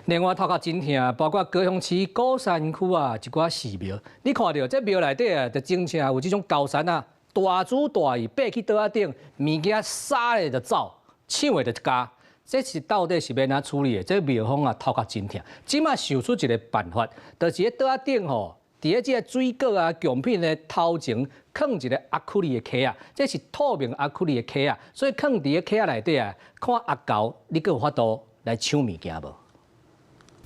另外头壳真疼，包括高雄市鼓山区啊一寡寺庙，你看到这庙内底啊，就真正有这种高山啊，大主大意爬去倒仔顶，物件撒咧就走，抢的就加。这是到底是要哪处理的？这庙方啊头壳真疼，即马想出一个办法，就是喺倒仔顶吼，伫咧这个水果啊、贡品的头前放一个亚克力的壳啊，这是透明亚克力的壳啊，所以放伫个壳内底啊，看阿狗，你阁有法度来抢物件无？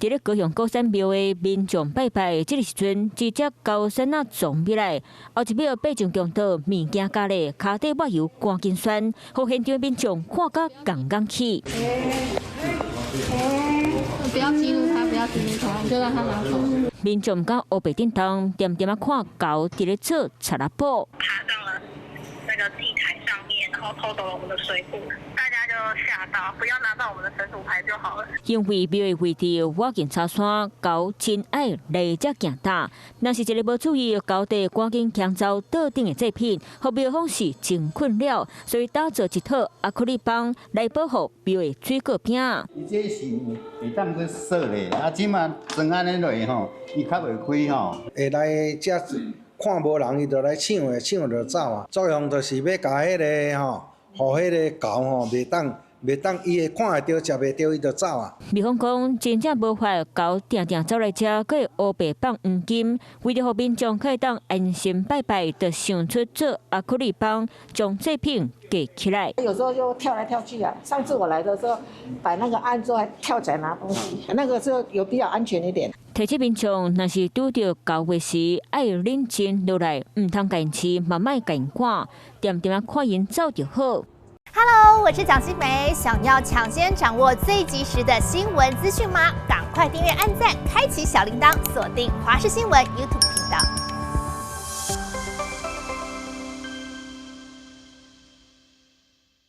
伫咧高雄鼓山庙的民众拜拜，这个时阵，一只高山啊撞起来，后一秒爬上强盗，物件加咧，脚底抹油，赶紧栓，互现场民众看甲杠杠起。不要激怒他，不要激怒他，就让他拿走。民众到黑白叮当，点点啊看狗伫咧做查拉布，爬上了那个祭台上面，然后偷走了我们的水壶，大家就吓到，不要拿到我们的神主牌就好了。因为庙的位置我见查山，狗真爱来只行大，若是一个无注意，狗地赶紧抢走桌顶的祭品，互庙方是真困扰，所以打造一套亚克力板来保护庙的水果饼。伊这是会当去锁咧，啊，即马装安尼落吼，伊较袂开吼。会来遮看无人，伊就来抢的，抢就走啊。作用就是要甲迄个吼，互迄个狗吼袂当伊会看会到，食袂到，伊就走啊。庙方讲，真正无法狗定定走来遮，佫会黑白放黄金，为着互民众可以当安心拜拜，就想出做亚克力板，将祭品架起来。有时候就跳来跳去啊。上次我来的时候，摆那个案桌还跳起来拿东西，那个时候有比较安全一点。提醒民众，若是拄到交月时，爱认真落来，唔通坚持，慢慢赶赶，点点啊看因走就好。Hello， 我是蒋欣梅。想要抢先掌握最及时的新闻资讯吗？赶快订阅、按赞、开启小铃铛，锁定华视新闻 YouTube 频道。